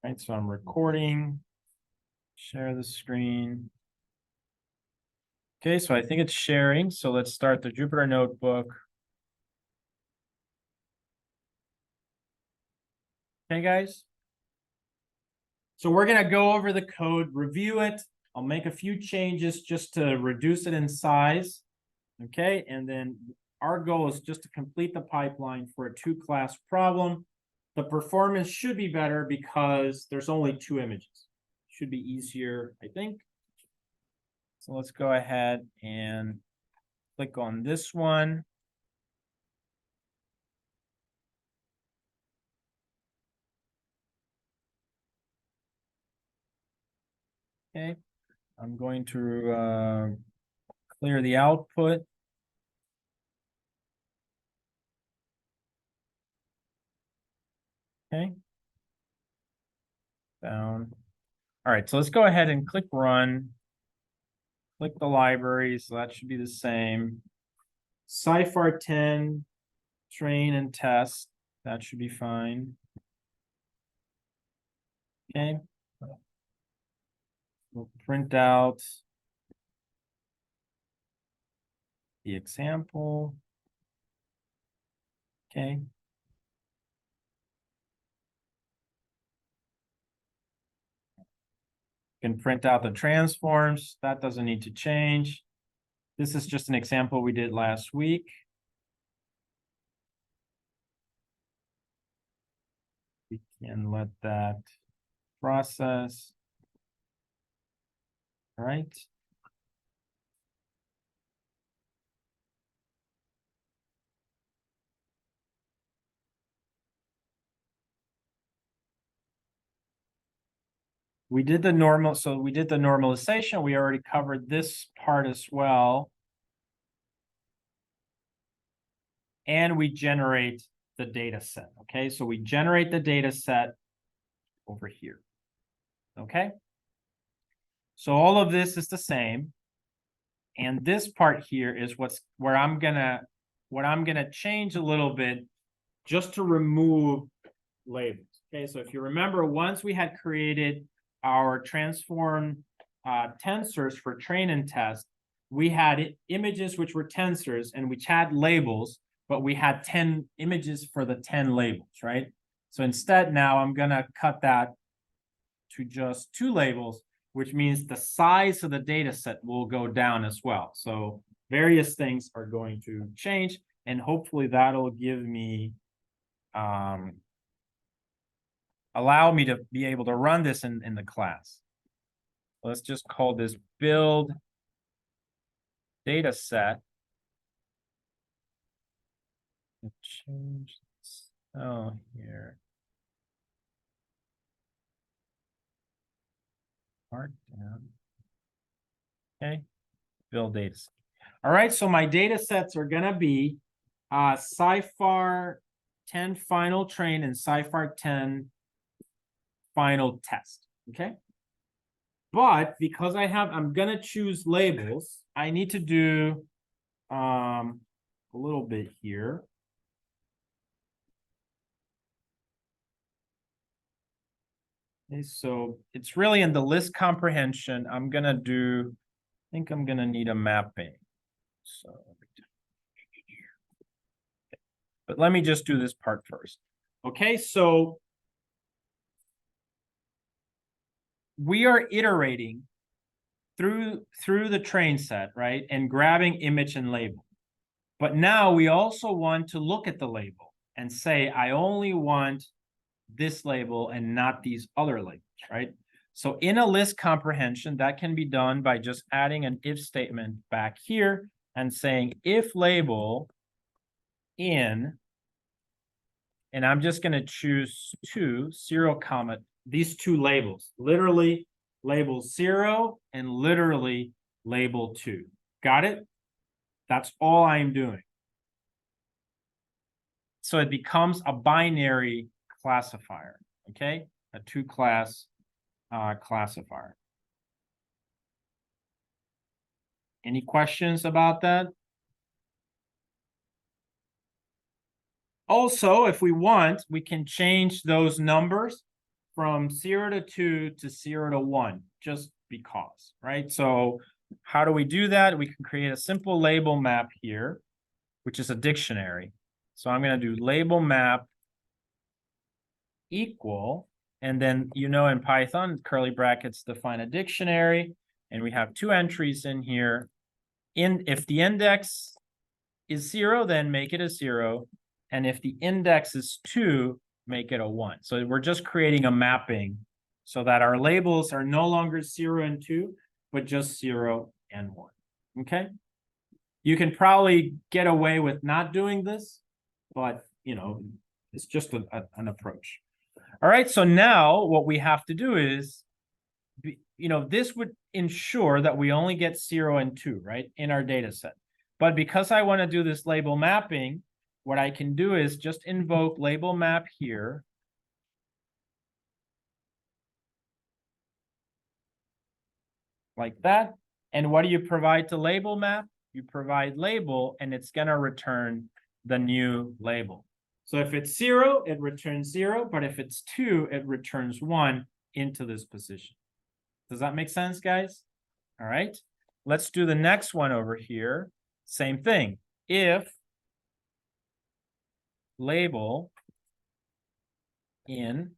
Right, so I'm recording, share the screen. Okay, so I think it's sharing. So let's start the Jupyter Notebook. Okay, guys. So we're gonna go over the code, review it. I'll make a few changes just to reduce it in size. Okay, and then our goal is just to complete the pipeline for a 2-class problem. The performance should be better because there's only 2 images. Should be easier, I think. So let's go ahead and click on this one. Okay, I'm going to clear the output. Okay. Down. All right, so let's go ahead and click run. Click the library, so that should be the same. CIFAR10, train and test, that should be fine. Okay. We'll print out the example. Okay. Can print out the transforms. That doesn't need to change. This is just an example we did last week. We can let that process. All right. We did the normal, so we did the normalization. We already covered this part as well. And we generate the data set. Okay, so we generate the data set over here. Okay. So all of this is the same. And this part here is what I'm gonna change a little bit just to remove labels. Okay, so if you remember, once we had created our transform tensors for train and test, we had images which were tensors and which had labels, but we had 10 images for the 10 labels, right? So instead now I'm gonna cut that to just 2 labels, which means the size of the data set will go down as well. So various things are going to change, and hopefully that'll give me allow me to be able to run this in the class. Let's just call this build data set. Change this here. Mark down. Okay, build data set. All right, so my data sets are gonna be CIFAR10 final train and CIFAR10 final test. Okay. But because I'm gonna choose labels, I need to do a little bit here. Okay, so it's really in the list comprehension. I think I'm gonna need a mapping. So, but let me just do this part first. Okay, so we are iterating through the train set, right? And grabbing image and label. But now we also want to look at the label and say, I only want this label and not these other labels, right? So in a list comprehension, that can be done by just adding an if statement back here and saying if label in, and I'm just going to choose 0, these 2 labels, literally label 0 and literally label 2. Got it? That's all I'm doing. So it becomes a binary classifier, okay? A 2-class classifier. Any questions about that? Also, if we want, we can change those numbers from 0 to 2 to 0 to 1, just because, right? So how do we do that? We can create a simple label map here, which is a dictionary. So I'm going to do label map equal, and then, you know, in Python, curly brackets define a dictionary, and we have two entries in here. If the index is 0, then make it a 0. And if the index is 2, make it a 1. So we're just creating a mapping so that our labels are no longer 0 and 2, but just 0 and 1. Okay? You can probably get away with not doing this, but, you know, it's just an approach. All right, so now what we have to do is, you know, this would ensure that we only get 0 and 2, right, in our data set. But because I want to do this label mapping, what I can do is just invoke label map here. Like that. And what do you provide to label map? You provide label, and it's going to return the new label. So if it's 0, it returns 0. But if it's 2, it returns 1 into this position. Does that make sense, guys? All right. Let's do the next one over here. Same thing. If label in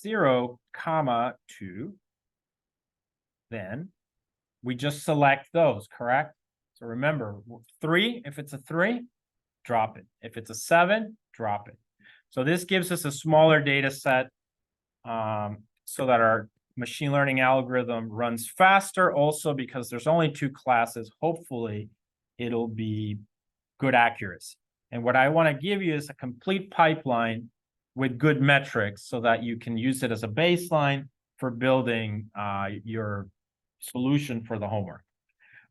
0, 2, then we just select those, correct? So remember, 3, if it's a 3, drop it. If it's a 7, drop it. So this gives us a smaller data set so that our machine learning algorithm runs faster. Also, because there's only 2 classes, hopefully it'll be good accuracy. And what I want to give you is a complete pipeline with good metrics so that you can use it as a baseline for building your solution for the homework.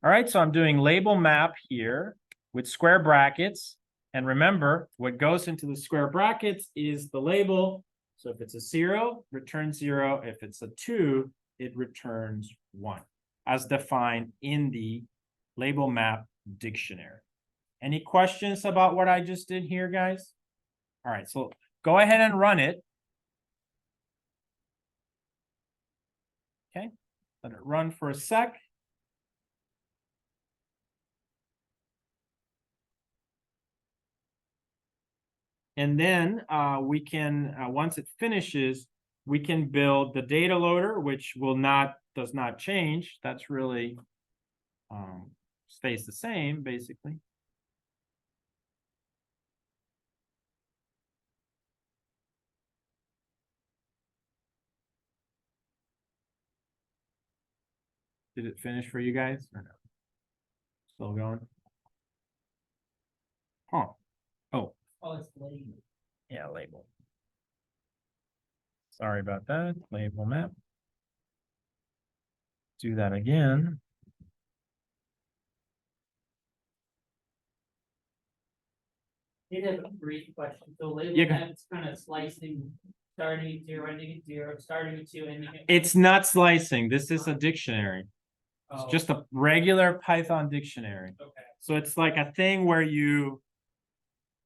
All right, so I'm doing label map here with square brackets. And remember, what goes into the square brackets is the label. So if it's a 0, return 0. If it's a 2, it returns 1, as defined in the label map dictionary. Any questions about what I just did here, guys? All right, so go ahead and run it. Okay, let it run for a sec. And then we can, once it finishes, we can build the data loader, which does not change. That's really stays the same, basically. Did it finish for you guys or no? Still going? Huh. Oh. Oh, it's label. Yeah, label. Sorry about that. Label map. Do that again. I have a brief question. So label map's kind of slicing, starting at 0, ending at 0, starting at 2, ending at 2. It's not slicing. This is a dictionary. It's Oh, just a regular Python dictionary. okay. So it's like a thing where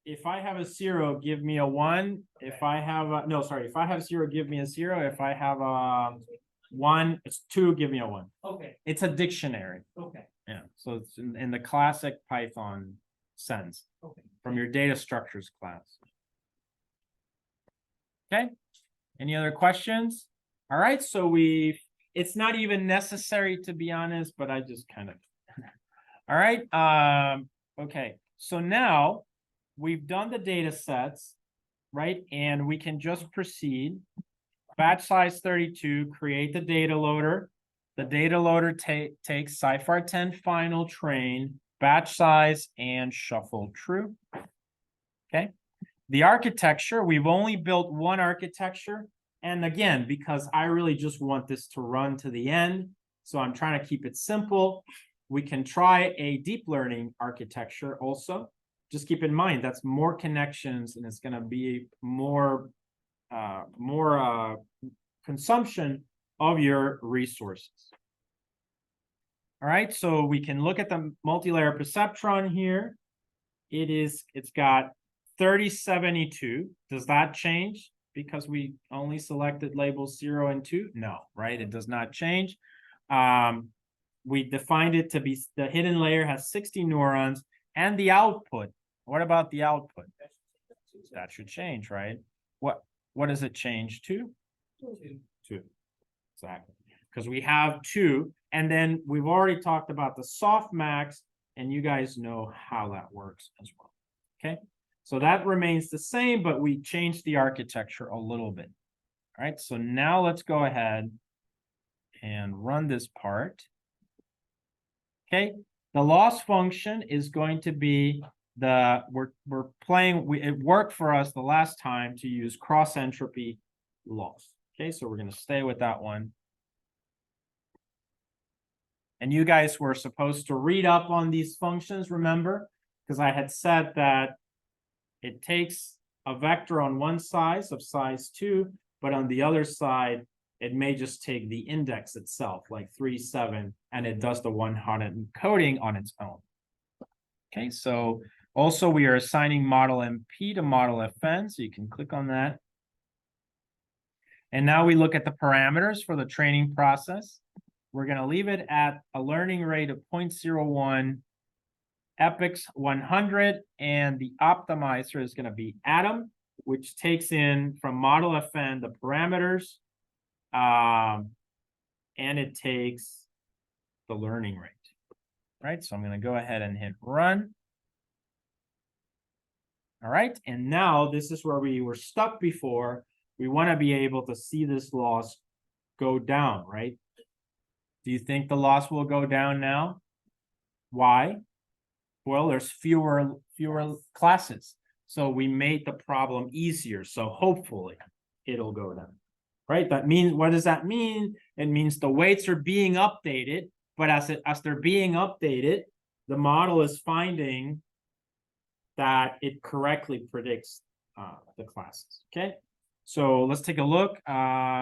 if I have a 0, give me a 1. Okay. If I have a, no, sorry, if I have 0, give me a 0. If I have a 1, it's 2, give me a 1. Okay. It's a dictionary. Okay. Yeah. So it's in the classic Python sense. Okay. From your data structures class. Okay. Any other questions? All right. So it's not even necessary, to be honest, but I just kind of. All right. Okay. So now we've done the data sets, right? And we can just proceed. Batch size 32, create the data loader. The data loader takes CIFAR10 final train, batch size, and shuffle true. Okay. The architecture, we've only built one architecture. And again, because I really just want this to run to the end, so I'm trying to keep it simple. We can try a deep learning architecture also. Just keep in mind, that's more connections and it's going to be more consumption of your resources. All right, so we can look at the multi-layer perceptron here. It's got 3072. Does that change? because we only selected labels 0 and 2? No, right? It does not change. We defined it to be the hidden layer has 60 neurons, and the output. What about the output? That should change, right? What does it change to? 2. Exactly. Because we have 2, and then we've already talked about the softmax, and you guys know how that works as well. Okay, so that remains the same, but we changed the architecture a little bit. All right, so now let's go ahead and run this part. Okay, the loss function is going to be we're playing, it worked for us the last time to use cross entropy loss. Okay, so we're going to stay with that one. And you guys were supposed to read up on these functions, remember? Because I had said that it takes a vector on one side of size 2, but on the other side, it may just take the index itself, like 3, 7, and it does the one-hot encoding on its own. Okay, so also we are assigning model MP to model FN, so you can click on that. And now we look at the parameters for the training process. We're going to leave it at a learning rate of 0.01, epochs 100, and the optimizer is going to be Atom, which takes in from model FN the parameters, and it takes the learning rate. Right, so I'm going to go ahead and hit run. All right, and now this is where we were stuck before. We want to be able to see this loss go down, right? Do you think the loss will go down now? Why? Well, there's fewer classes. So we made the problem easier. So hopefully it'll go down, right? That means, what does that mean? It means the weights are being updated, but as they're being updated, the model is finding that it correctly predicts the classes, okay? So let's take a look.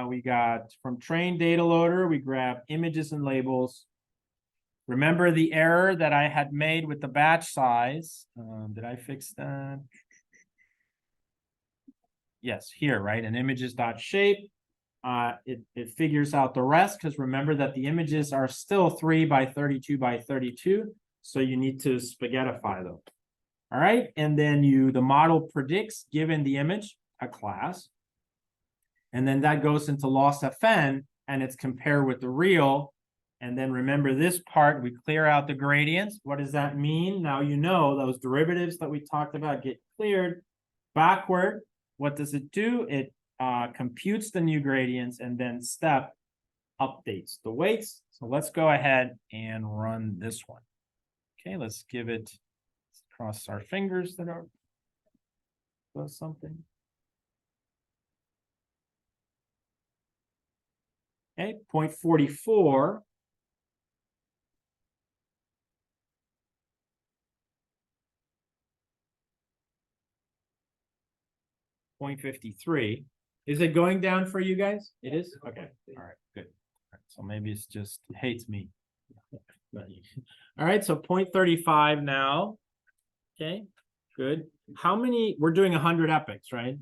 We got from train data loader, we grab images and labels. Remember the error that I had made with the batch size. Did I fix that? Yes, here, right? An images.shape. It figures out the rest, because remember that the images are still 3 by 32 by 32. So you need to spaghettify them. All right. And then the model predicts, given the image, a class. And then that goes into loss FN, and it's compared with the real. And then remember this part, we clear out the gradients. What does that mean? Now you know those derivatives that we talked about get cleared backward. What does it do? It computes the new gradients and then step updates the weights. So let's go ahead and run this one. Okay, let's give it, cross our fingers that are does something. Okay, 0.44. .53. Is it going down for you guys? It is? Okay. All right, good. All right, so maybe it's just hates me. All right, so 0.35 now. Okay, good. How many? We're doing 100 epochs, right?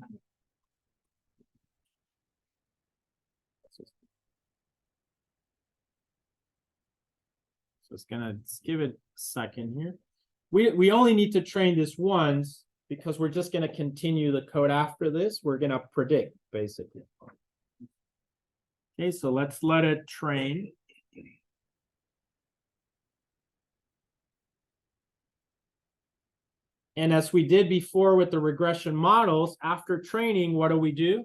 So it's gonna give it a second here. We only need to train this once, because we're just going to continue the code after this. We're going to predict, basically. Okay, so let's let it train. And as we did before with the regression models, after training, what do?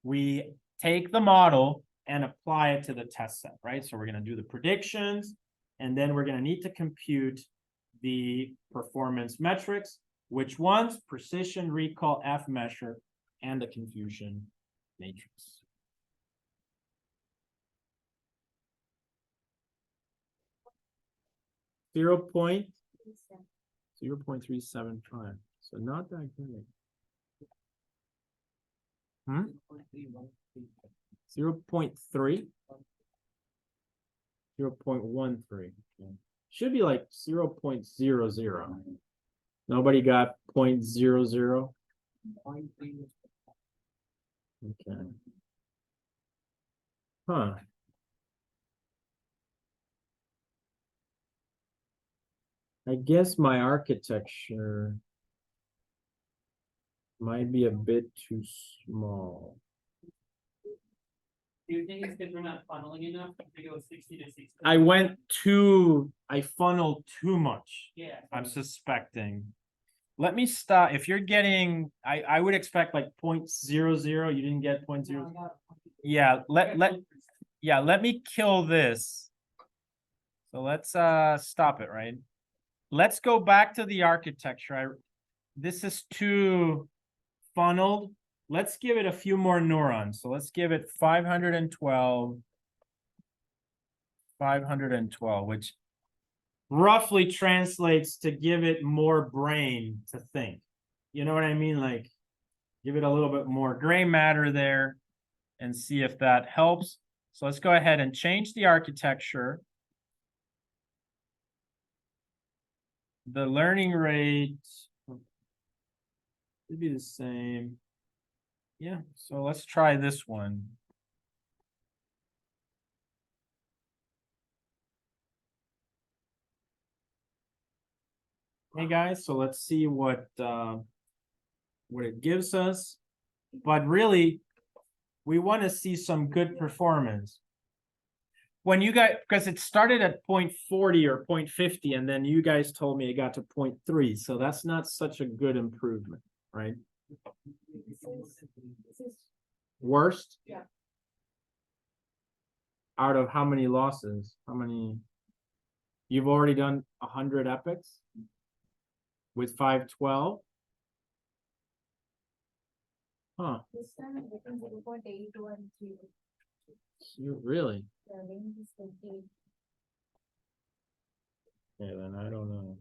We take the model and apply it to the test set, right? So we're going to do the predictions, and then we're going to need to compute the performance metrics. Which ones? Precision, recall, F measure, and the confusion matrix. Zero point 0.375. So not that good. 0.3. 0.13. Should be like 0.00. Nobody got 0.00. Okay. Huh. I guess my architecture might be a bit too small. Do you think it's because we're not funneling enough to go 60 to 60? I funneled too much. Yeah. I'm suspecting. Let me stop. If you're getting, I would expect like 0.00. You didn't get 0.0. Yeah, let me kill this. So let's stop it, right? Let's go back to the architecture. This is too funneled. Let's give it a few more neurons. So let's give it 512, which roughly translates to give it more brain to think. You know what I mean? Like, give it a little bit more gray matter there and see if that helps. So let's go ahead and change the architecture. The learning rate should be the same. Yeah, so let's try this one. Hey guys, so let's see what it gives us. But really, we want to see some good performance. When you guys, because it started at 0.40 or 0.50, and then you guys told me it got to 0.3, so that's not such a good improvement, right? Worst? Yeah. Out of how many losses? How many? You've already done 100 epics with 512? Huh. This time it becomes 0.813. You really? The range is 28. Yeah, then I don't know.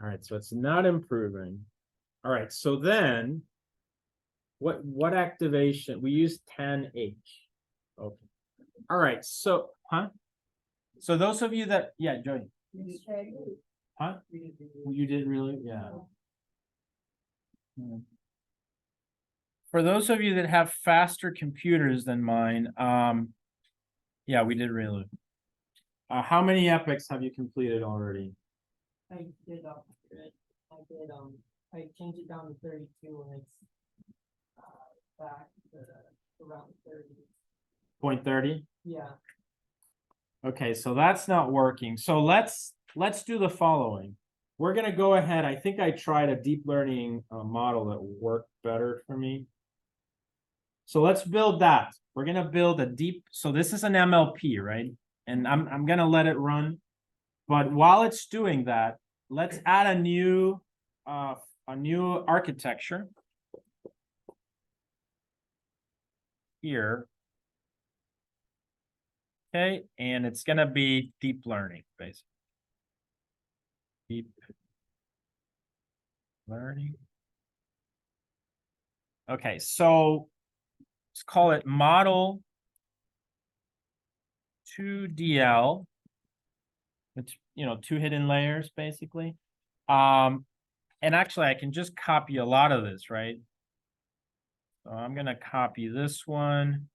All right, so it's not improving. All right, so then what activation? We use 10H. Okay. All right, so so those of you that Joey, huh? You did really? Yeah. For those of you that have faster computers than mine, yeah, we did really. How many epics have you completed already? I did I changed it down to 32 and it's back to around 30. 0.30? Yeah. Okay, so that's not working. So let's do the following. We're gonna go ahead. I think I tried a deep learning model that worked better for me. So let's build that. We're gonna build a deep. So this is an MLP, right? And I'm gonna let it run. But while it's doing that, let's add a new architecture here. Okay, and it's gonna be deep learning, basically. Deep learning. Okay, so let's call it model 2DL. It's, you know, 2 hidden layers, basically. And actually, I can just copy a lot of this, right? So I'm gonna copy this one,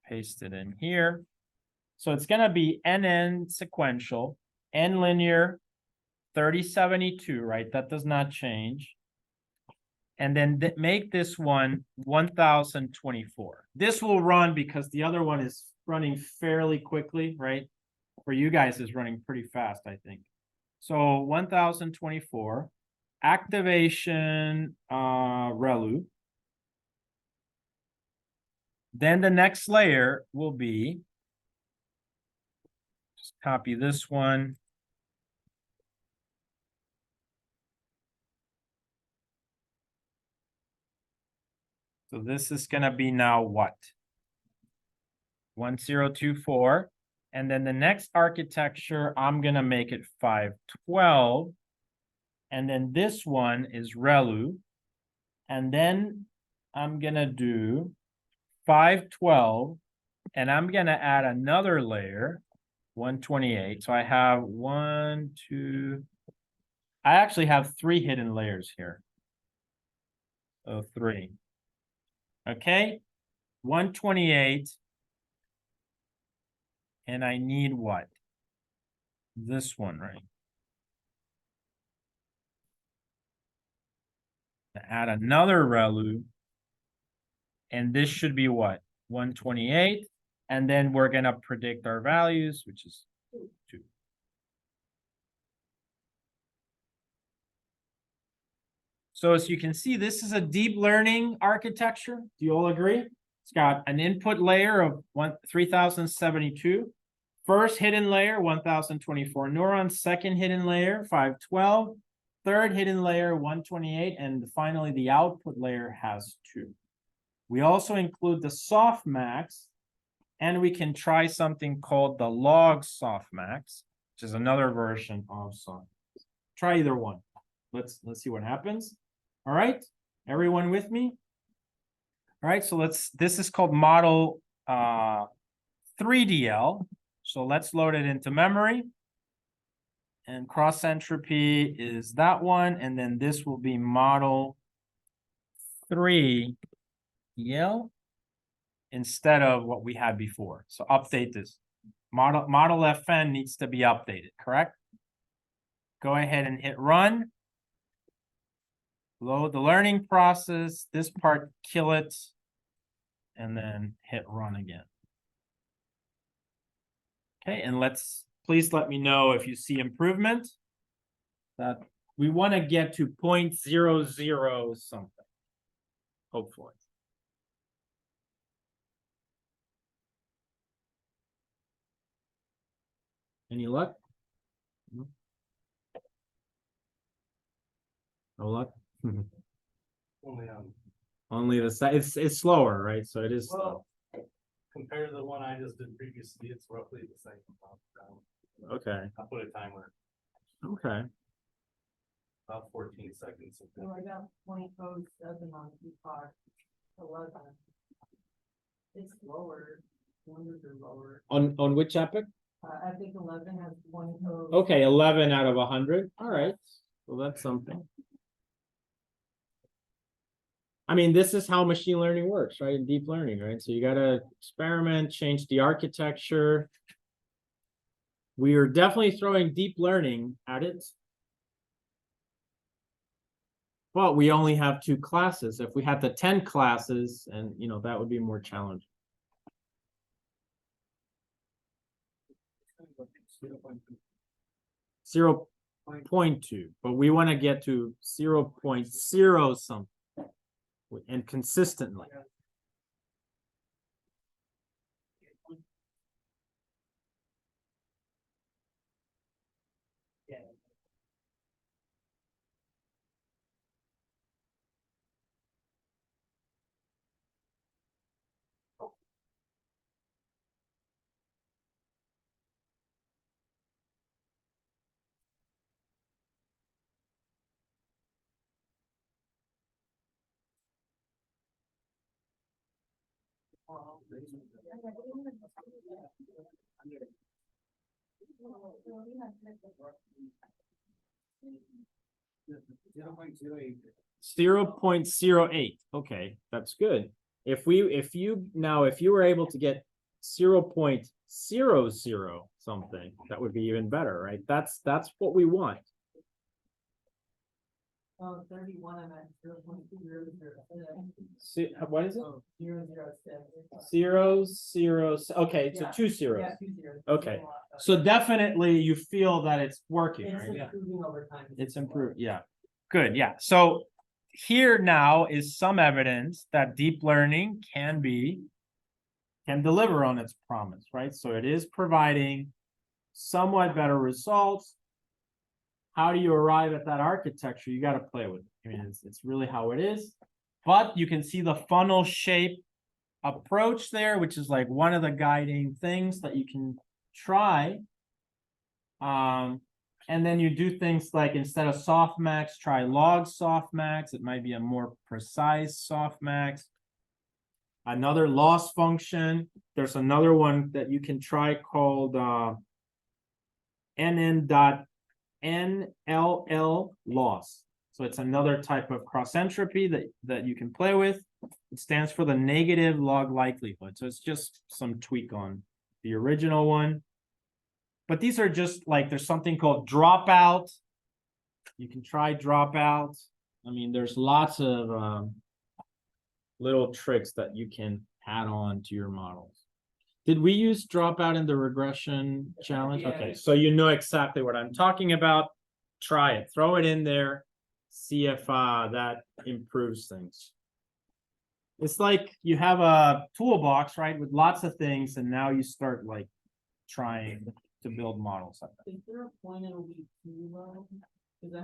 paste it in here. So it's gonna be NN sequential, N linear, 3072, right? That does not change. And then make this one 1024. This will run because the other one is running fairly quickly, right? For you guys is running pretty fast, I think. So 1024, activation ReLU. Then the next layer will be, just copy this one. So this is gonna be now what? 1024. And then the next architecture, I'm gonna make it 512. And then this one is ReLU. And then I'm gonna do 512. And I'm gonna add another layer, 128. So I have 1, 2. I actually have 3 hidden layers here. Oh, 3. Okay, 128. And I need what? This one, right? To add another ReLU. And this should be what? 128. And then we're gonna predict our values, which is 2. So as you can see, this is a deep learning architecture. Do you all agree? It's got an input layer of 3072. First hidden layer, 1024 neurons. Second hidden layer, 512. Third hidden layer, 128. And finally, the output layer has 2. We also include the softmax, and we can try something called the log softmax, which is another version of softmax. Try either one. Let's see what happens. All right, everyone with me? All right, so this is called model 3DL. So let's load it into memory. And cross entropy is that one. And then this will be model 3DL instead of what we had before. So update this. Model FN needs to be updated, correct? Go ahead and hit run. Load the learning process. This part, kill it. And then hit run again. Okay, and please let me know if you see improvement. That we want to get to 0.00 something, hopefully. Any luck? No luck? Only the side. It's slower, right? So it is slow. Compared to the one I just did previously, it's roughly the same amount. Okay. I'll put a timer, Okay. about 14 seconds. So I got 0.07 on CIFAR11. It's lower. Numbers are lower. On which epic? I think 11 has 1.0. Okay, 11 out of 100. All right. Well, that's something. I mean, this is how machine learning works, right? In deep learning, right? So you got to experiment, change the architecture. We are definitely throwing deep learning at it. But we only have 2 classes. If we had the 10 classes, and that would be more challenging. 0.2, but we want to get to 0.0 something. And consistently. Zero 0.08. Okay, that's good. If you were able to get 0.00 something, that would be even better, right? That's what we want. 31 and then 0.2. See, what is it? 0.006. 0, 0. Okay, so 2 zeros. Yeah, 2 zeros. Okay. So definitely you feel that it's working, It's right? improving over time. It's improved. Yeah. Good. Yeah. So here now is some evidence that deep learning can deliver on its promise, right? So it is providing somewhat better results. How do you arrive at that architecture? You got to play with it. I mean, it's really how it is. But you can see the funnel shape approach there, which is like one of the guiding things that you can try. And then you do things like instead of softmax, try log softmax. It might be a more precise softmax. Another loss function. There's another one that you can try called nn.nll loss. So it's another type of cross entropy that you can play with. It stands for the negative log likelihood. So it's just some tweak on the original one. But these are just like, there's something called dropout. You can try dropout. I mean, there's lots of little tricks that you can add on to your models. Did we use dropout in the regression challenge? Yeah. Okay, so you know exactly what I'm talking about. Try it, throw it in there, see if that improves things. It's like you have a toolbox, right, with lots of things, and now you start like trying to build models like that. Is there a point it'll be too low? Because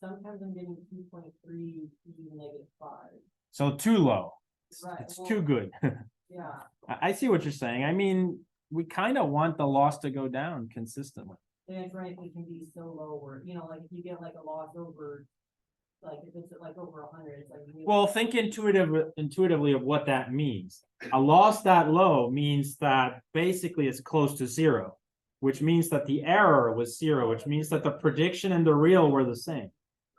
sometimes I'm getting 2.3, even -5. So too low. Right, It's well- too good. Yeah, I see what you're saying. I mean, we kind of want the loss to go down consistently. that's right, it can be so low where, like if you get like a loss over, like if it's like over 100, it's like. Well, think intuitively of what that means. A loss that low means that basically it's close to zero, which means that the error was zero, which means that the prediction and the real were the same.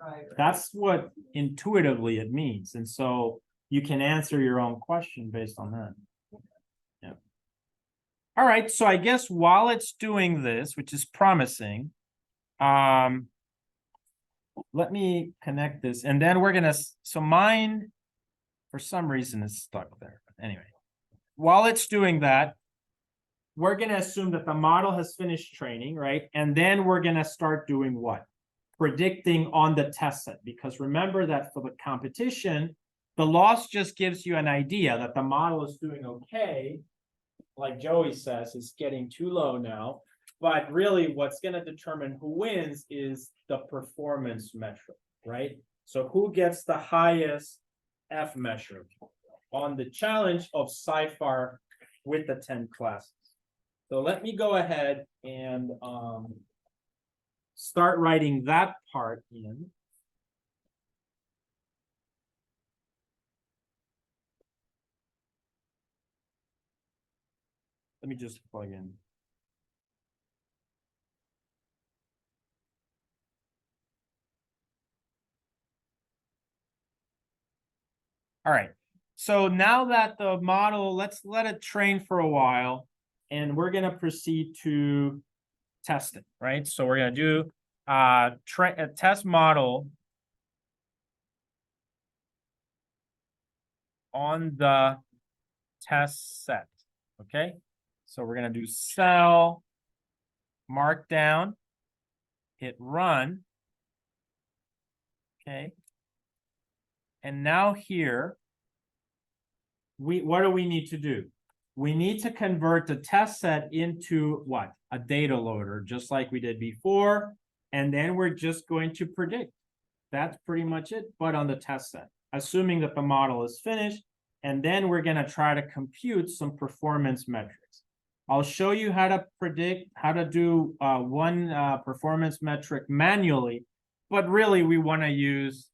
Right. That's what intuitively it means. And so you can answer your own question based on that. Yeah. All right. So I guess while it's doing this, which is promising, let me connect this and then we're gonna, so mine for some reason is stuck there. Anyway, while it's doing that, we're gonna assume that the model has finished training, right? And then we're gonna start doing what? Predicting on the test set, because remember that for the competition, the loss just gives you an idea that the model is doing okay. Like Joey says, it's getting too low now. But really what's going to determine who wins is the performance metric, right? So who gets the highest F measure on the challenge of CIFAR with the 10 classes. So let me go ahead and start writing that part in. Let me just plug in. All right, so now that the model, let's let it train for a while, and we're gonna proceed to test it, right? So we're gonna do a test model on the test set, okay? So we're gonna do cell, markdown, hit run, okay? And now here, what do we need to do? We need to convert the test set into what? A data loader, just like we did before. And then we're just going to predict. That's pretty much it, but on the test set, assuming that the model is finished. And then we're going to try to compute some performance metrics. I'll show you how to predict, how to do one performance metric manually, but really we want to use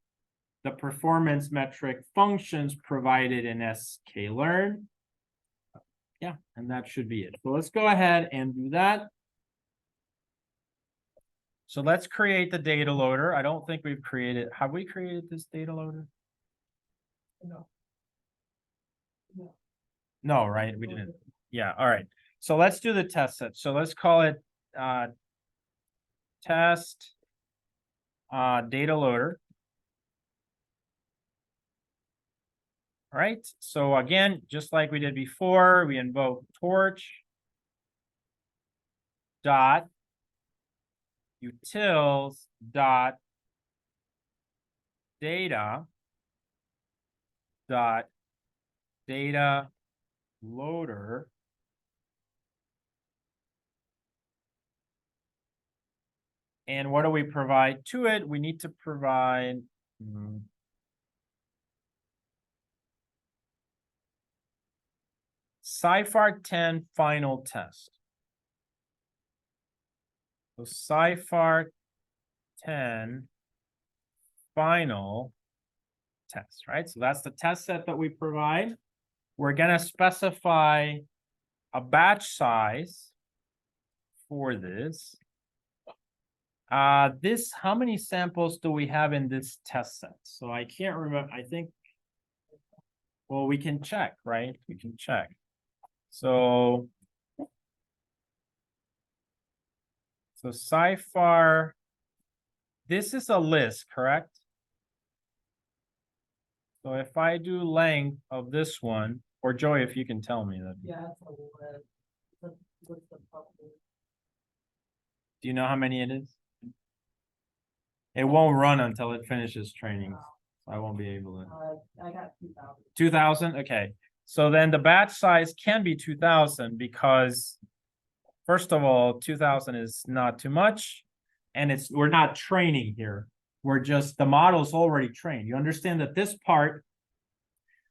the performance metric functions provided in sklearn. Yeah, and that should be it. So let's go ahead and do that. So let's create the data loader. I don't think we've created, have we created this data loader? No. No, right? We didn't. Yeah, all right. So let's do the test set. So let's call it test data loader. All right, so again, just like we did before, we invoke torch dot utils dot data dot data loader and what do we provide to it? We need to provide CIFAR10 final test. So CIFAR10 final test, right? So that's the test set that we provide. We're gonna specify a batch size for this. How many samples do we have in this test set? So I can't remember, I think, well, we can check, right? We can check. So CIFAR, this is a list, correct? So if I do length of this one, or Joy, if you can tell me that. Yeah, it's a list. What's the public? Do you know how many it is? It won't run until it finishes training. So I won't be able to. I got 2,000. 2,000, okay. So then the batch size can be 2,000 because first of all, 2,000 is not too much. And we're not training here. We're just, the model's already trained. You understand that this part,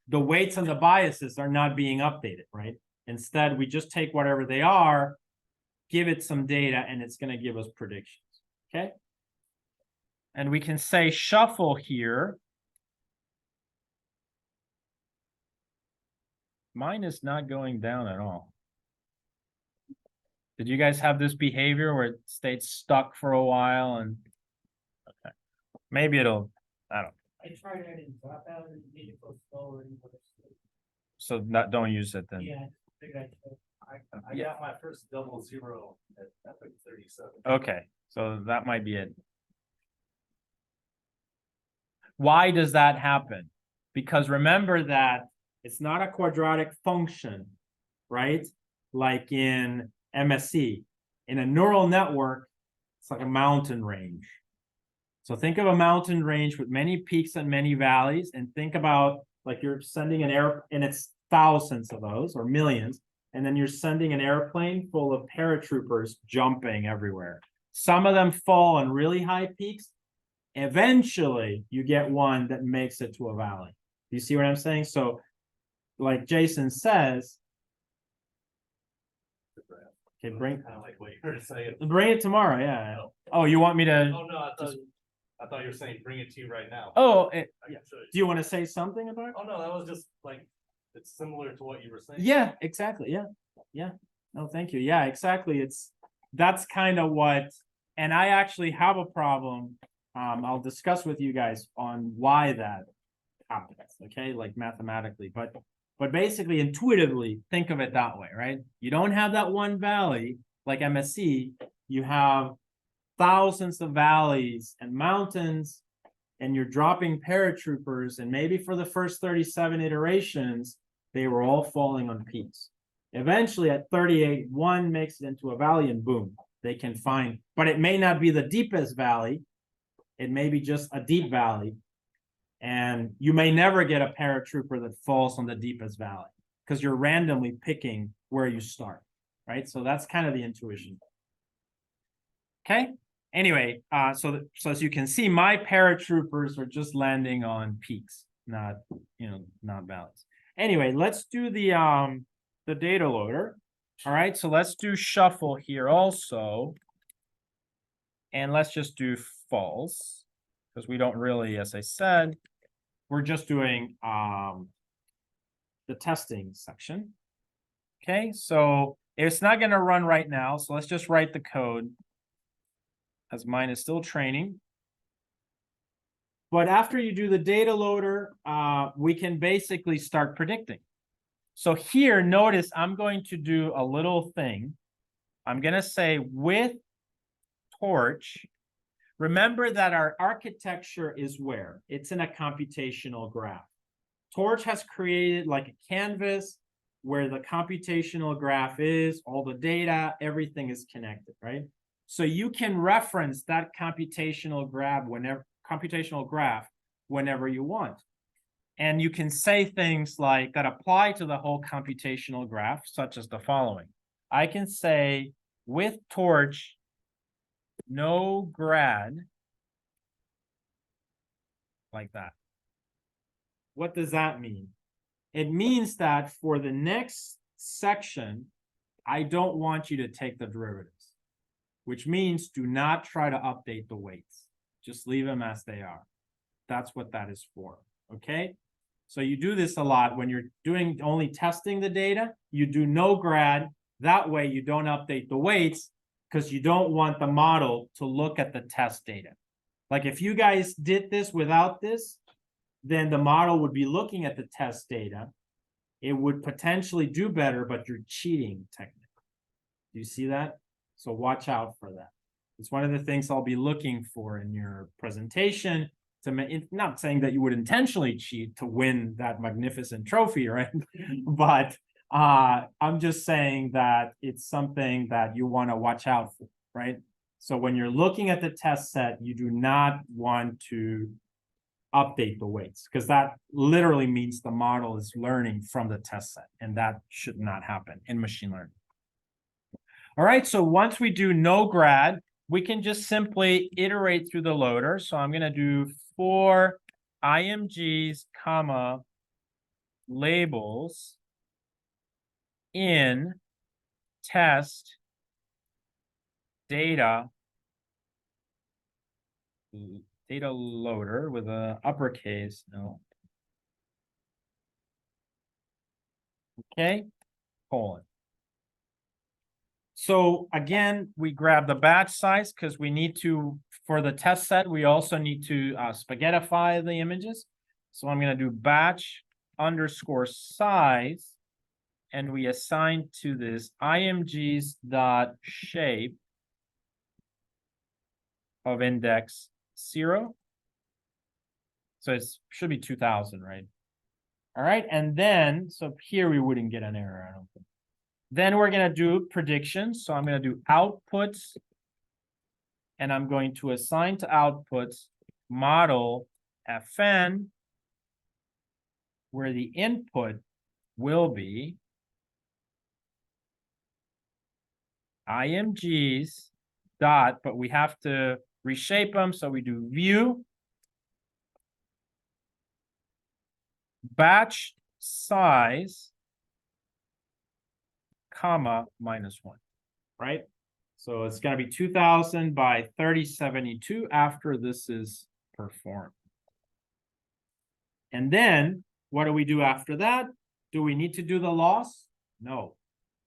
the weights and the biases are not being updated, right? Instead, we just take whatever they are, give it some data, and it's going to give us predictions, okay? And we can say shuffle here. Mine is not going down at all. Did you guys have this behavior where it stayed stuck for a while and okay. Maybe it'll, I don't know. I tried it and drop out and made it go slower and go to sleep. So don't use it then. Yeah, I figured I should. I got my first 00 at Epic 37. Okay, so that might be it. Why does that happen? Because remember that it's not a quadratic function, right? Like in MSE. In a neural network, it's like a mountain range. So think of a mountain range with many peaks and many valleys, and think about like you're sending an air, and it's thousands of those or millions, and then you're sending an airplane full of paratroopers jumping everywhere. Some of them fall on really high peaks. Eventually, you get one that makes it to a valley. Do you see what I'm saying? So, like Jason says, okay, bring Kind of like what you were saying. it tomorrow. Yeah. Oh, you want me to? Oh, no, I thought you were saying bring it to you right now. Oh, I can show you. do you want to say something about it? Oh, no, that was just like, it's similar to what you were saying. Yeah, exactly. Yeah. No, thank you. Yeah, exactly. That's kind of what, and I actually have a problem. I'll discuss with you guys on why that happens. Okay, like mathematically, but basically intuitively think of it that way, right? You don't have that one valley like MSE. You have thousands of valleys and mountains, and you're dropping paratroopers, and maybe for the first 37 iterations, they were all falling on peaks. Eventually at 38, one makes it into a valley and boom, they can find, but it may not be the deepest valley. It may be just a deep valley. And you may never get a paratrooper that falls on the deepest valley because you're randomly picking where you start, right? So that's kind of the intuition. Okay. Anyway, so as you can see, my paratroopers are just landing on peaks, not valleys. Anyway, let's do the data loader. All right, so let's do shuffle here also. And let's just do false, because we don't really, as I said, we're just doing the testing section. Okay, so it's not going to run right now, so let's just write the code, as mine is still training. But after you do the data loader, we can basically start predicting. So here, notice I'm going to do a little thing. I'm going to say with Torch. Remember that our architecture is where? It's in a computational graph. Torch has created like a canvas where the computational graph is, all the data, everything is connected, right? So you can reference that computational graph whenever you want. And you can say things like that apply to the whole computational graph, such as the following. I can say with Torch, no grad, like that. What does that mean? It means that for the next section, I don't want you to take the derivatives. which means do not try to update the weights. Just leave them as they are. That's what that is for, okay? So you do this a lot when you're doing only testing the data, you do no grad. That way you don't update the weights because you don't want the model to look at the test data. Like if you guys did this without this, then the model would be looking at the test data. It would potentially do better, but you're cheating technically. Do you see that? So watch out for that. It's one of the things I'll be looking for in your presentation. Not saying that you would intentionally cheat to win that magnificent trophy, right? But I'm just saying that it's something that you want to watch out for, right? So when you're looking at the test set, you do not want to update the weights because that literally means the model is learning from the test set, and that should not happen in machine learning. All right, so once we do no grad, we can just simply iterate through the loader. So I'm going to do for IMGs, comma, labels in test data loader with a uppercase, no. Okay, colon. So again, we grab the batch size because we need to, for the test set, we also need to spaghettify the images. So I'm going to do batch underscore size, and we assign to this imgs dot shape of index 0. So it should be 2000, right? All right, and then, so here we wouldn't get an error, I don't think. Then we're going to do predictions. So I'm going to do outputs, and I'm going to assign to outputs model FN, where the input will be IMGs dot, but we have to reshape them. So we do view batch size, comma, -1, right? So it's going to be 2000 by 3072 after this is performed. And then what do we do after that? Do we need to do the loss? No,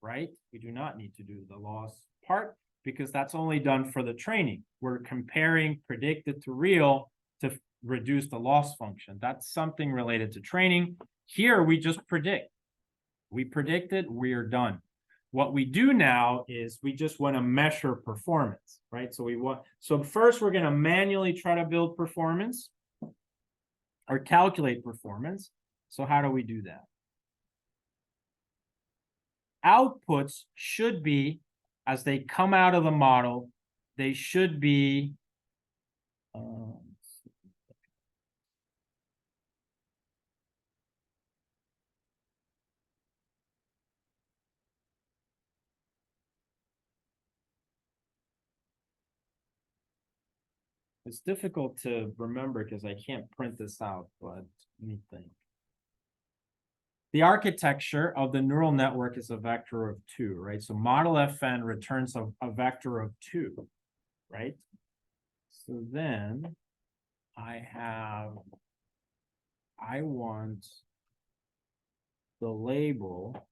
right? We do not need to do the loss part because that's only done for the training. We're comparing predicted to real to reduce the loss function. That's something related to training. Here we just predict. We predicted, we're done. What we do now is we just want to measure performance, right? So first we're going to manually try to build performance or calculate performance. So how do we do that? Outputs should be, as they come out of the model, they should be it's difficult to remember because I can't print this out, but let me think. The architecture of the neural network is a vector of 2, right? So model FN returns a vector of 2, right? So then I want the label,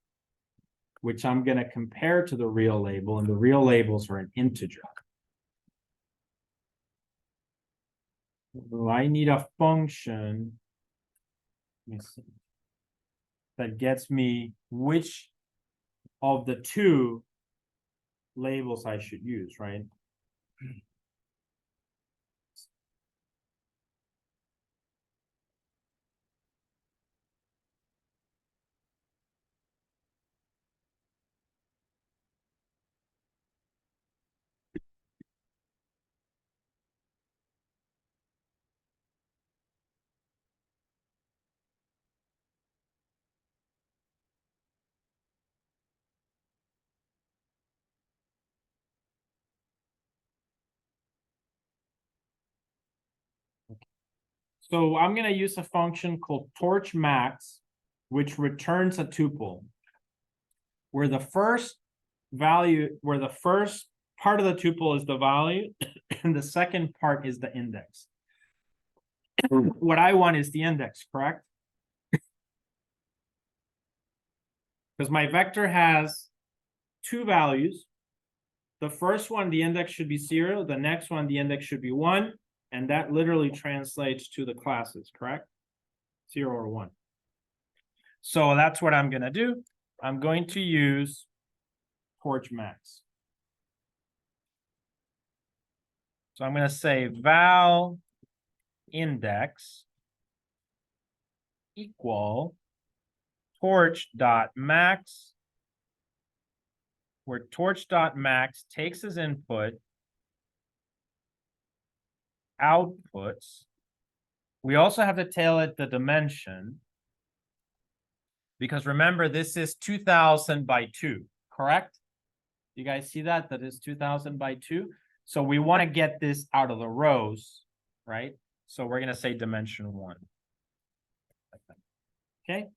which I'm going to compare to the real label, and the real labels are an integer. So I need a function, let me see, that gets me which of the 2 labels I should use, right? So I'm going to use a function called torch max, which returns a tuple, where the first part of the tuple is the value, and the second part is the index. What I want is the index, correct? Because my vector has two values. The first one, the index should be 0. The next one, the index should be 1. And that literally translates to the classes, correct? 0 or 1. So that's what I'm going to do. I'm going to use Torch max. So I'm going to say val index equal torch dot max, where torch dot max takes as input outputs. We also have to tell it the dimension, because remember, this is 2000 by 2, correct? You guys see that? That is 2000 by 2. So we want to get this out of the rows, right? So we're going to say dimension 1. Okay.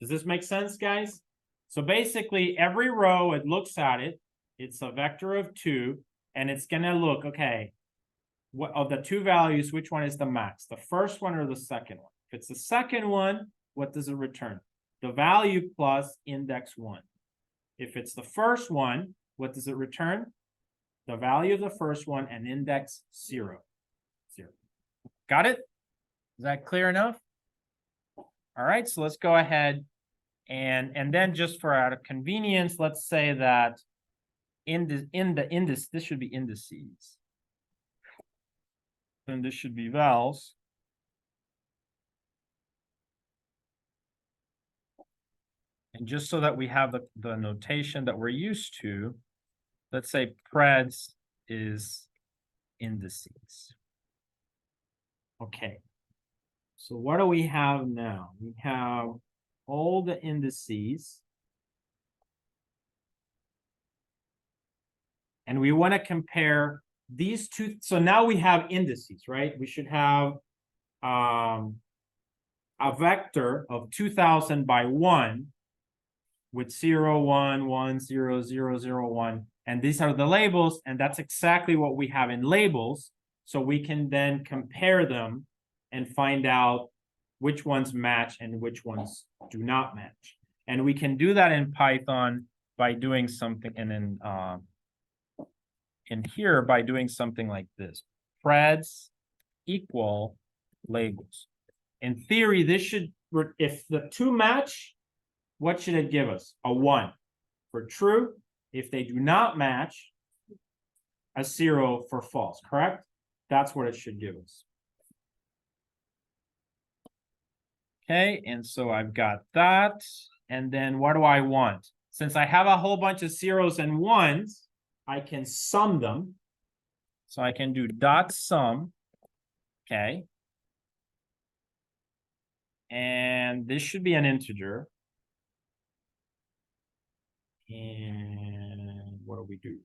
Does this make sense, guys? So basically, every row, it looks at it. It's a vector of 2, and it's going to look, okay, what of the two values, which one is the max? The first one or the second one? If it's the second one, what does it return? The value plus index 1. If it's the first one, what does it return? The value of the first one and index 0. 0. Got it? Is that clear enough? All right, so let's go ahead and then just for out of convenience, let's say that this should be indices. Then this should be vals. And just so that we have the notation that we're used to, let's say preds is indices. Okay. So what do we have now? We have all the indices. And we want to compare these two. So now we have indices, right? We should have a vector of 2000 by 1 with 0, 1, 1, 0, 0, 0, 1. And these are the labels. And that's exactly what we have in labels. So we can then compare them and find out which ones match and which ones do not match. And we can do that in Python by doing something, and in here by doing something like this. Preds equal labels. In theory, this should, if the two match, what should it give us? A 1 for true. If they do not match, a 0 for false, correct? That's what it should give us. Okay, and so I've got that. And then what do I want? Since I have a whole bunch of 0s and 1s, I can sum them. So I can do dot sum. Okay. And this should be an integer. And what do we do?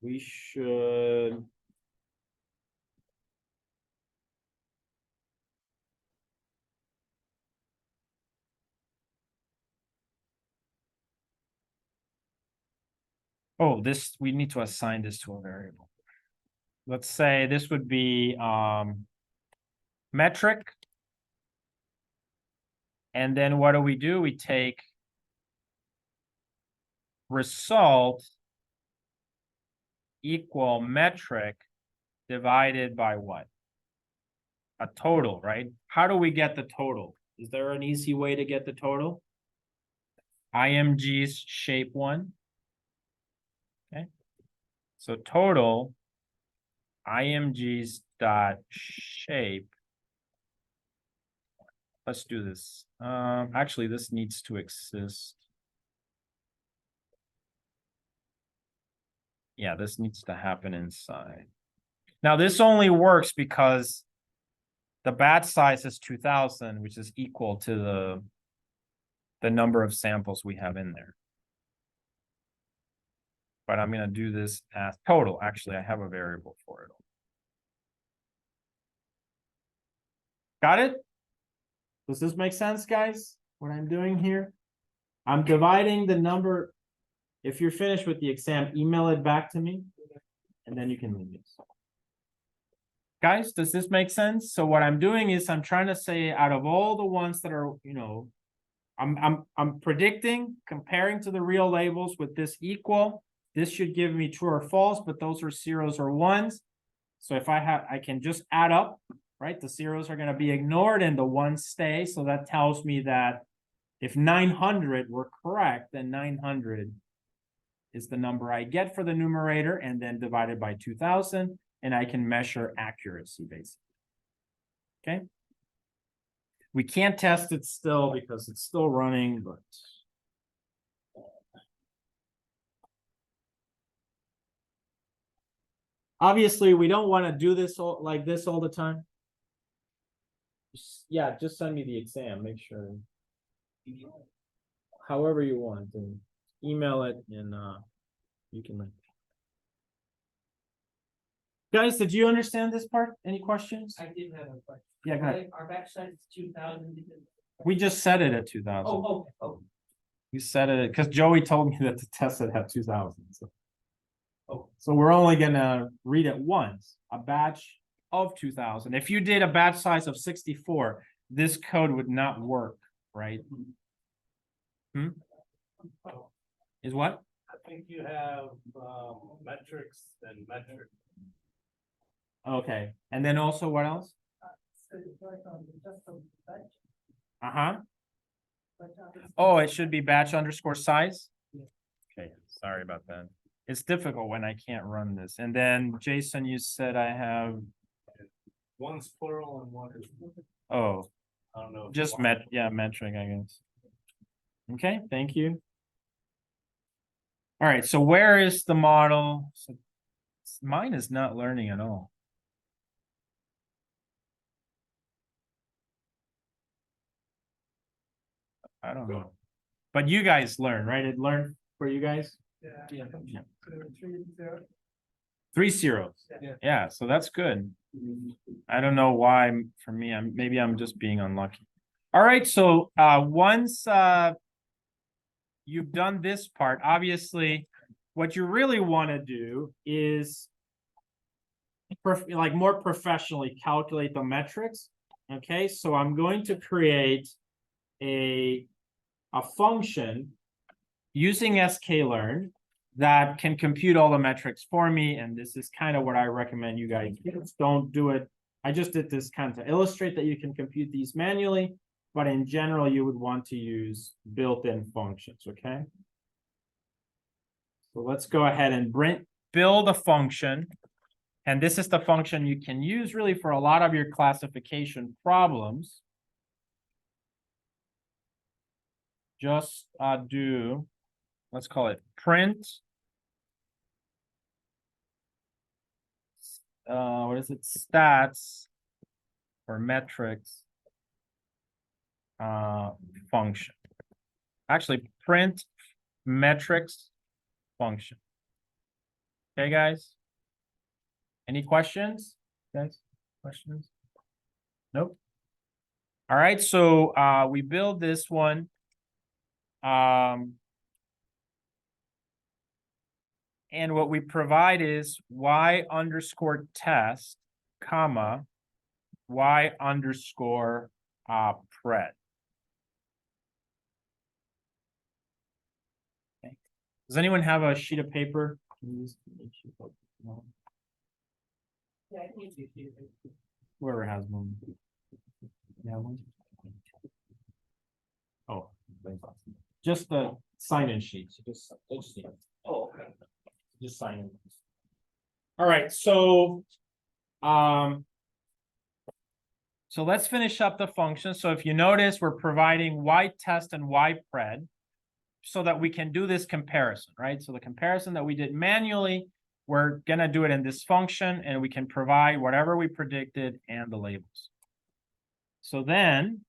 We should. Oh, this, we need to assign this to a variable. Let's say this would be metric. And then what do? We take result equal metric divided by what? A total, right? How do we get the total? Is there an easy way to get the total? IMG's shape 1. Okay. So total IMG's dot shape. Let's do this. Actually, this needs to exist. Yeah, this needs to happen inside. Now, this only works because the batch size is 2000, which is equal to the number of samples we have in there. But I'm going to do this as total. Actually, I have a variable for it. Got it? Does this make sense, guys? What I'm doing here? I'm dividing the number. If you're finished with the exam, email it back to me, and then you can leave this. Guys, does this make sense? So what I'm doing is I'm trying to say out of all the ones that are, you know, I'm predicting, comparing to the real labels with this equal. This should give me true or false, but those are zeros or ones. So if I can just add up, right? The zeros are going to be ignored and the ones stay. So that tells me that if 900 were correct, then 900 is the number I get for the numerator and then divided by 2000, and I can measure accuracy basically. Okay. We can't test it still because it's still running, but obviously we don't want to do this like this all the time. Yeah, just send me the exam, make sure. However you want, and email it and you can. Guys, did you understand this part? Any questions? I did have a question. Yeah, go ahead. Our batch size is 2000 because. We just set it at 2000. Oh, okay, oh, You set it because Joey told me that to test it at 2000. So. Oh. So we're only gonna read it once, a batch of 2000. If you did a batch size of 64, this code would not work, right? Is what? I think you have metrics and metric. Okay, and then also what else? Uh-huh. Oh, it should be batch underscore size? Okay, sorry about that. It's difficult when I can't run this. And then Jason, you said I have, One's plural and one is. oh, I don't know. if just you want- metric, I guess. Okay, thank you. All right, so where is the model? So mine is not learning at all. I don't know. But you guys learn, right? It learned for you guys? Yeah. Yeah. 3 3 zeros. Yeah. Yeah, so that's good. I don't know why for me, maybe I'm just being unlucky. All right, so once you've done this part, obviously what you really want to do is like more professionally calculate the metrics. Okay, so I'm going to create a function using sklearn that can compute all the metrics for me. And this is kind of what I recommend you guys don't do it. I just did this kind of to illustrate that you can compute these manually, but in general, you would want to use built-in functions, okay? So let's go ahead and build a function. And this is the function you can use really for a lot of your classification problems. Just do, let's call it print. What is it? Stats or metrics function. Actually, print metrics function. Okay, guys. Any questions? Guys, questions? Nope. All right, so we build this one. And what we provide is y underscore test, comma, y underscore pred. Okay. Does anyone have a sheet of paper? yeah, I think you should. Whoever has one. Yeah, one. Oh, just the sign-in sheet. So just Oh, okay. just sign in. All right, so so let's finish up the function. So if you notice, we're providing y test and y pred so that we can do this comparison, right? So the comparison that we did manually, we're gonna do it in this function and we can provide whatever we predicted and the labels. So then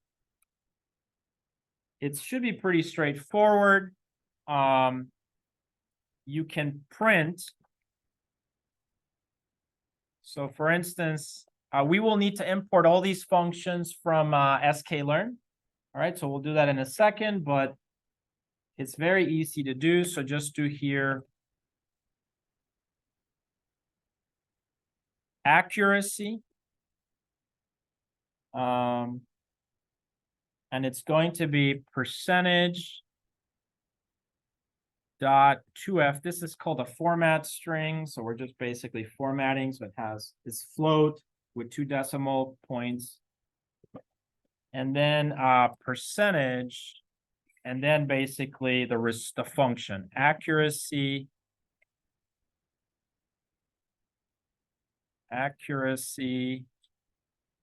it should be pretty straightforward. You can print. So for instance, we will need to import all these functions from sklearn. All right, so we'll do that in a second, but it's very easy to do, so just do here. Accuracy. And it's going to be percentage dot 2f. This is called a format string, so we're just basically formatting, so it has this float with 2 decimal points. And then percentage, and then basically the function accuracy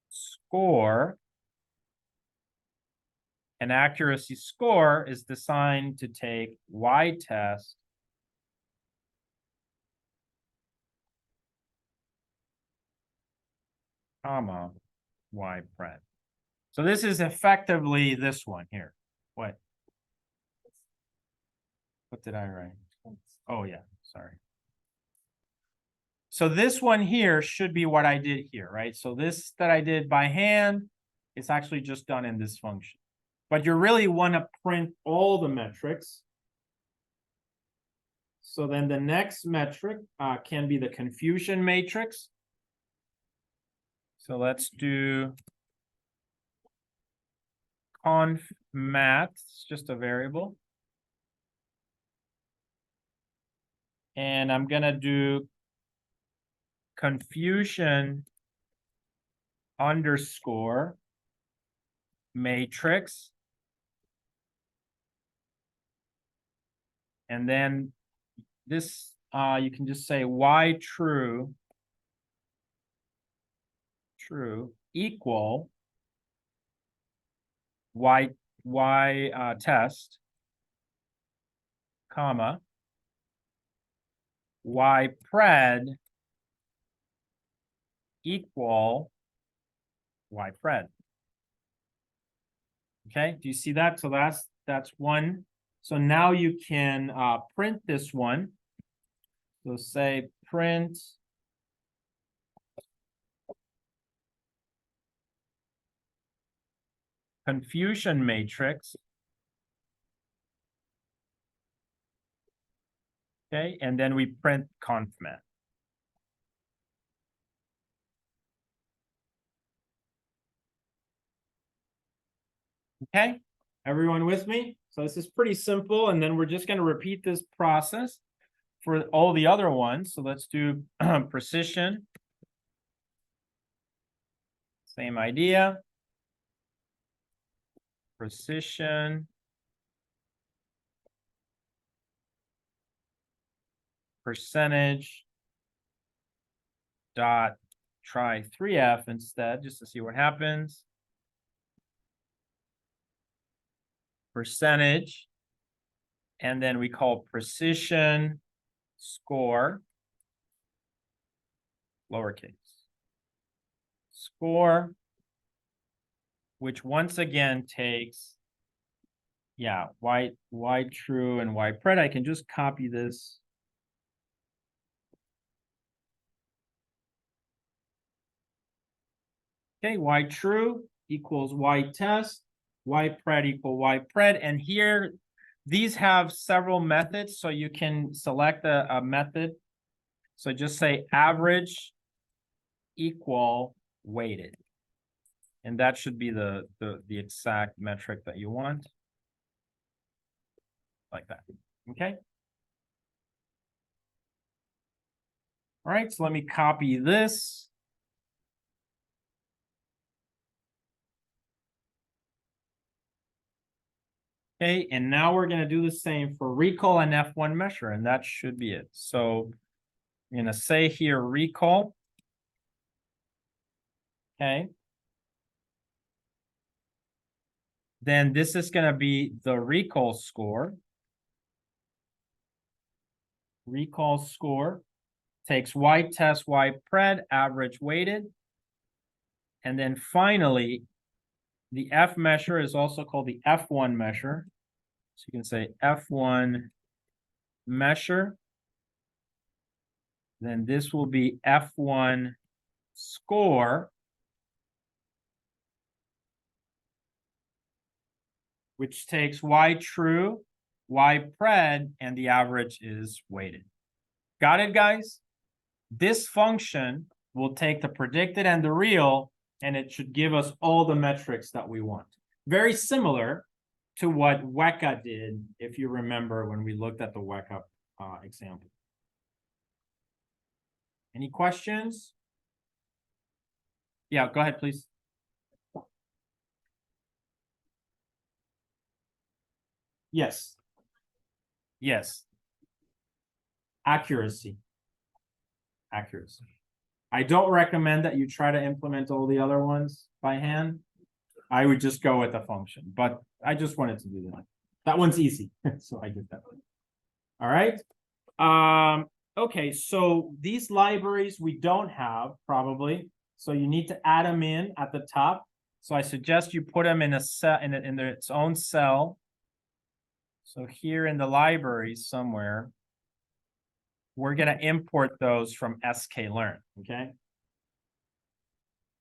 score. An accuracy score is designed to take y test comma y pred. So this is effectively this one here. What did I write? Oh yeah, sorry. So this one here should be what I did here, right? So this that I did by hand, it's actually just done in this function. But you really want to print all the metrics. So then the next metric can be the confusion matrix. So let's do conf mat, it's just a variable. And I'm gonna do confusion underscore matrix. And then this, you can just say y true equal y test, comma, y pred equal y pred. Okay, do you see that? So that's one. So now you can print this one. So say print confusion matrix. Okay, and then we print confmat. Okay, everyone with me? So this is pretty simple, and then we're just going to repeat this process for all the other ones. So let's do precision. Same idea. Precision. Percentage. Dot try 3f instead, just to see what happens. Percentage. And then we call precision score, lowercase. Score, which once again takes, yeah, y true and y pred. I can just copy this. Okay, y true equals y test, y pred equal y pred. And here, these have several methods, so you can select a method. So just say average equal weighted. And that should be the exact metric that you want. Like that, okay? All right, so let me copy this. Okay, and now we're gonna do the same for recall and F1 measure, and that should be it. So I'm gonna say here recall. Okay. Then this is gonna be the recall score. Recall score takes y test, y pred, average weighted. And then finally, the F measure is also called the F1 measure. So you can say F1 measure. Then this will be F1 score, which takes y true y pred, and the average is weighted. Got it, guys? This function will take the predicted and the real, and it should give us all the metrics that we want. Very similar to what Weka did, if you remember when we looked at the Weka example. Any questions? Yeah, go ahead, please. Yes. Yes. Accuracy. Accuracy. I don't recommend that you try to implement all the other ones by hand. I would just go with the function, but I just wanted to do that. That one's easy, so I did that one. All right. Okay, so these libraries we don't have probably, so you need to add them in at the top. So I suggest you put them in a cell in its own cell. So here in the library somewhere, we're going to import those from sklearn, okay?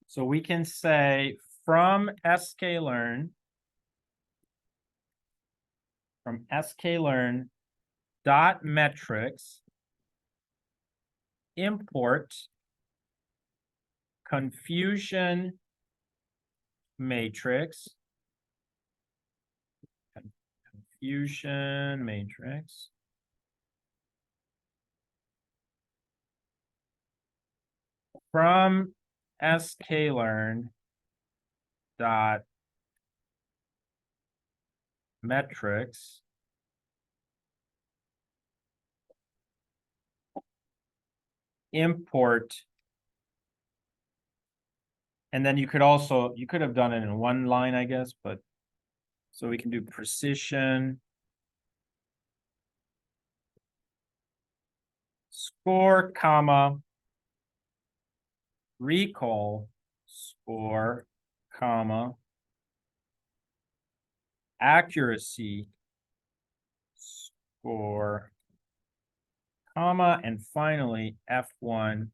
So we can say from sklearn dot metrics import confusion matrix from sklearn dot metrics import, and then you could have done it in one line, I guess, but so we can do precision score, comma, recall score, comma, accuracy score, comma, and finally F1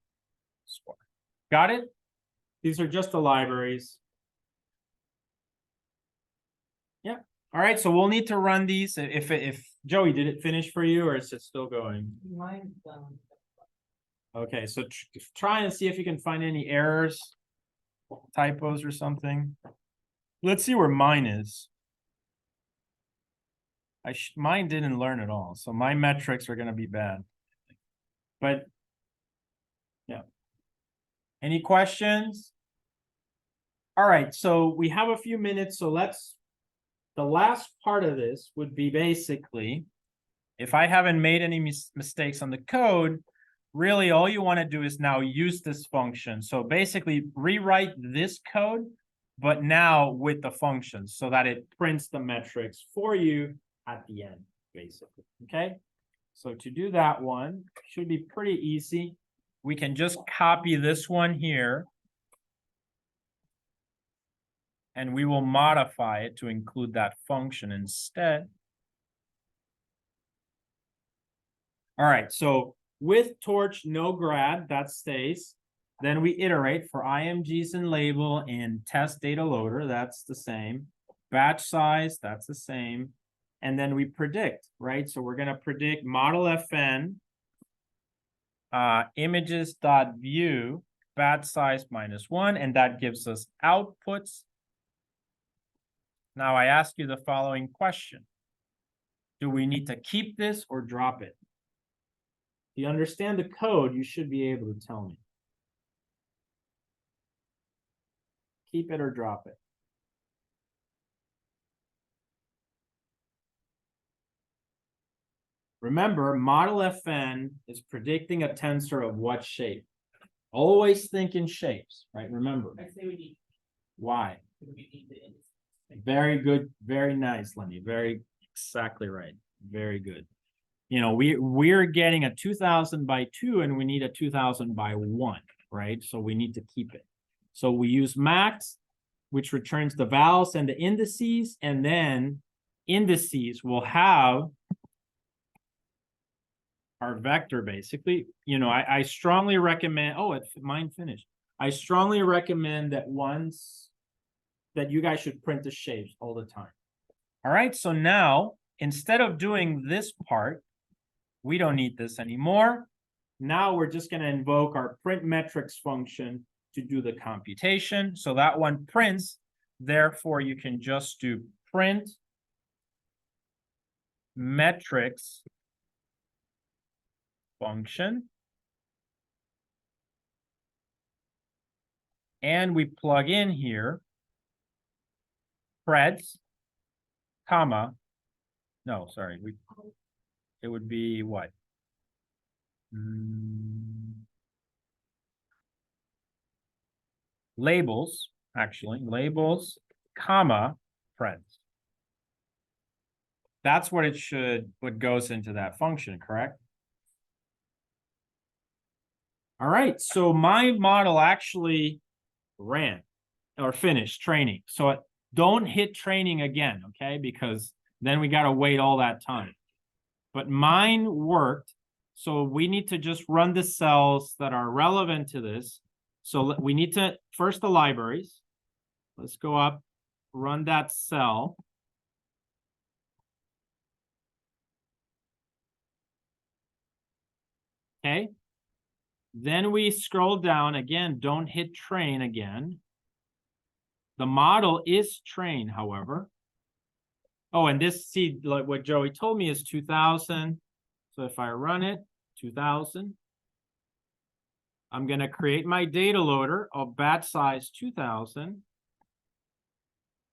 score. Got it? These are just the libraries. Yeah. All right. So we'll need to run these. If Joey, did it finish for you, or is it still going? Mine's done. Okay. So try and see if you can find any errors, typos, or something. Let's see where mine is. Mine didn't learn at all, so my metrics are going to be bad. But yeah. Any questions? All right, so we have a few minutes, so the last part of this would be basically, if I haven't made any mistakes on the code, really all you want to do is now use this function. So basically rewrite this code, but now with the function so that it prints the metrics for you at the end, basically, okay? So to do that one, should be pretty easy. We can just copy this one here, and we will modify it to include that function instead. All right, so with torch, no grad, that stays. Then we iterate for IMGs and label and test data loader, that's the same. Batch size, that's the same. And then we predict, right? So we're going to predict model FN, images.view, batch size -1, and that gives us outputs. Now I ask you the following question. Do we need to keep this or drop it? If you understand the code, you should be able to tell me. Keep it or drop it. Remember, model FN is predicting a tensor of what shape? Always think in shapes, right? Remember. I say we need. Why? We need the index. Very good. Very nice, Lenny. Very exactly right. Very good. You know, we're getting a 2000 by 2 and we need a 2000 by 1, right? So we need to keep it. So we use max, which returns the vowels and the indices, and then indices will have our vector basically. You know, I strongly recommend, mine finished. I strongly recommend that you guys should print the shapes all the time. All right, so now instead of doing this part, we don't need this anymore. Now we're just going to invoke our print metrics function to do the computation. So that one prints. Therefore, you can just do print metrics function. And we plug in here preds, comma, no, sorry, it would be what? Labels, actually, labels, comma, preds. That's what what goes into that function, correct? All right, so my model actually ran or finished training. So don't hit training again, okay? Because then we got to wait all that time. But mine worked. So we need to just run the cells that are relevant to this. So we need to, first the libraries. Let's go up, run that cell. Okay. Then we scroll down again, don't hit train again. The model is trained, however. Oh, and this, see, like what Joey told me is 2000. So if I run it, 2000. I'm going to create my data loader of batch size 2000.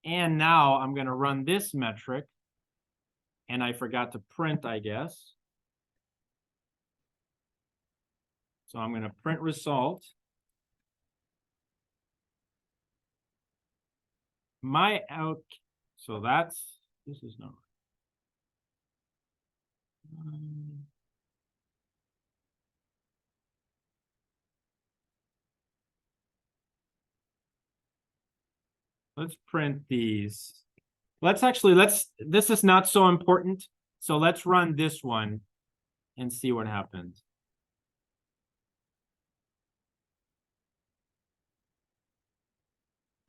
And now I'm going to run this metric. And I forgot to print, I guess. So I'm going to print result. My out, so this is not. Let's print these. This is not so important. So let's run this one and see what happens.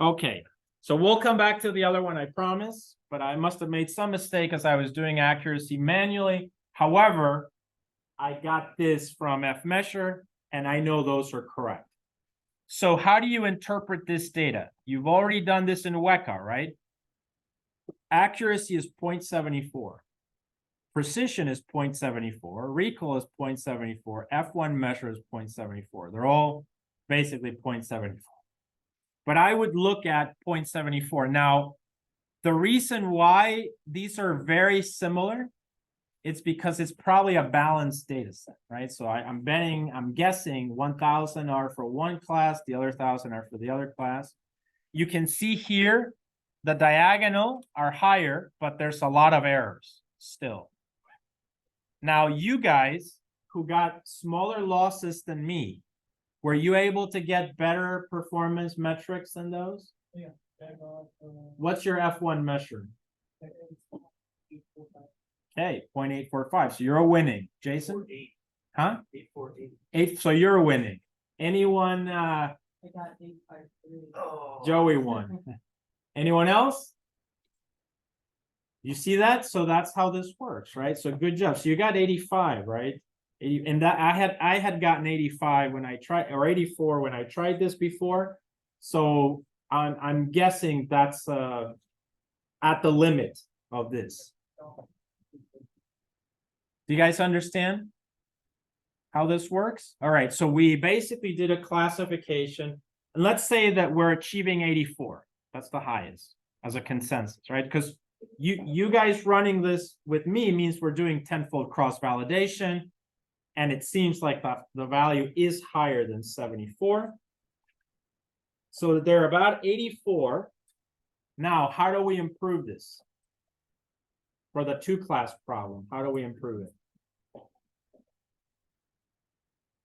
Okay, so we'll come back to the other one, I promise, but I must have made some mistake as I was doing accuracy manually. However, I got this from fmeasure and I know those are correct. So how do you interpret this data? You've already done this in Weka, right? Accuracy is 0.74. Precision is 0.74. Recall is 0.74. F1 measure is 0.74. They're all basically 0.74. But I would look at 0.74. Now, the reason why these are very similar, it's because it's probably a balanced data set, right? So I'm guessing 1,000 are for one class, the other 1,000 are for the other class. You can see here, the diagonal are higher, but there's a lot of errors still. Now, you guys who got smaller losses than me, were you able to get better performance metrics than those? Yeah. What's your F1 measure? Okay, 0.845. So you're winning. Jason? 8. Huh? 848. 8. So you're winning. Anyone? I got 853. Oh, Joey won. Anyone else? You see that? So that's how this works, right? So good job. So you got 85, right? And that I had gotten 85 when I tried, or 84 when I tried this before. So I'm guessing that's at the limit of this. Do you guys understand how this works? All right, so we basically did a classification. And let's say that we're achieving 84. That's the highest as a consensus, right? Because you guys running this with me means we're doing tenfold cross-validation. And it seems like the value is higher than 74. So they're about 84. Now, how do we improve this? For the two-class problem, how do we improve it?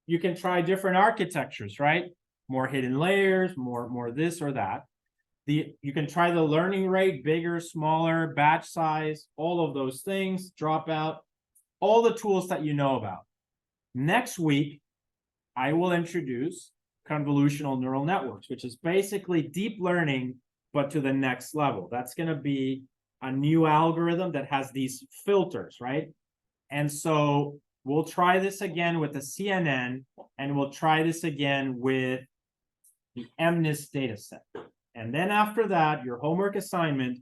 You can try different architectures, right? More hidden layers, more this or that. You can try the learning rate, bigger, smaller, batch size, all of those things, dropout, all the tools that you know about. Next week, I will introduce convolutional neural networks, which is basically deep learning, but to the next level. That's going to be a new algorithm that has these filters, right? And so we'll try this again with the CNN, and we'll try this again with the MNIST data set. And then after that, your homework assignment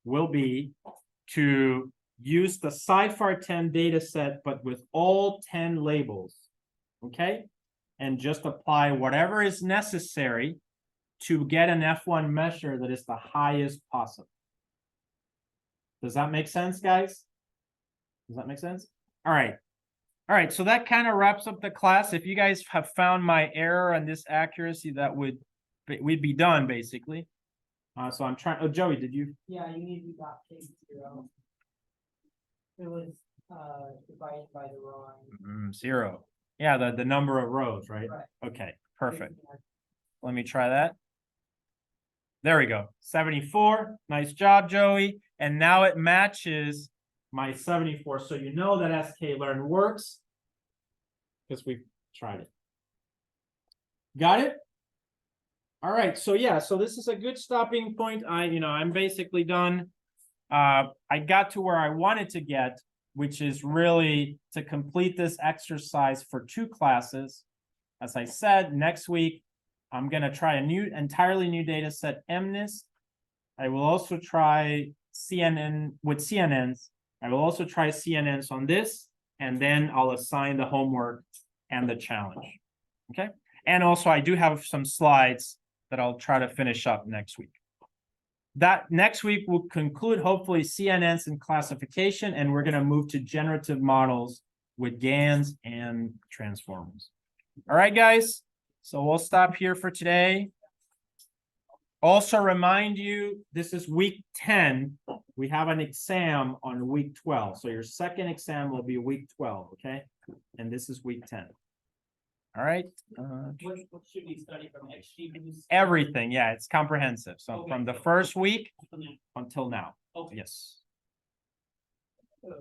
will be to use the CIFAR10 data set, but with all 10 labels, okay? And just apply whatever is necessary to get an F1 measure that is the highest possible. Does that make sense, guys? Does that make sense? All right. All right, so that kind of wraps up the class. If you guys have found my error and this accuracy, we'd be done basically. So I'm trying. Oh, Joey, did you? Yeah, you need to dot take 0. It was divided by the wrong. 0. Yeah, the number of rows, right? Right. Okay, perfect. Let me try that. There we go. 74. Nice job, Joey. And now it matches my 74. So you know that sklearn works because we've tried it. Got it? All right. So yeah, so this is a good stopping point. I'm basically done. I got to where I wanted to get, which is really to complete this exercise for 2 classes. As I said, next week, I'm going to try a entirely new data set, MNIST. I will also try CNN with CNNs. I will also try CNNs on this, and then I'll assign the homework and the challenge. Okay. And also I do have some slides that I'll try to finish up next week. That next week will conclude hopefully CNNs and classification, and we're going to move to generative models with GANs and transformers. All right, guys. So we'll stop here for today. Also remind you, this is week 10. We have an exam on week 12. So your second exam will be week 12, okay? And this is week 10. All right. What should we study from XG? Everything, yeah, it's comprehensive. So Okay. from the first week until now. Okay. Yes. Good.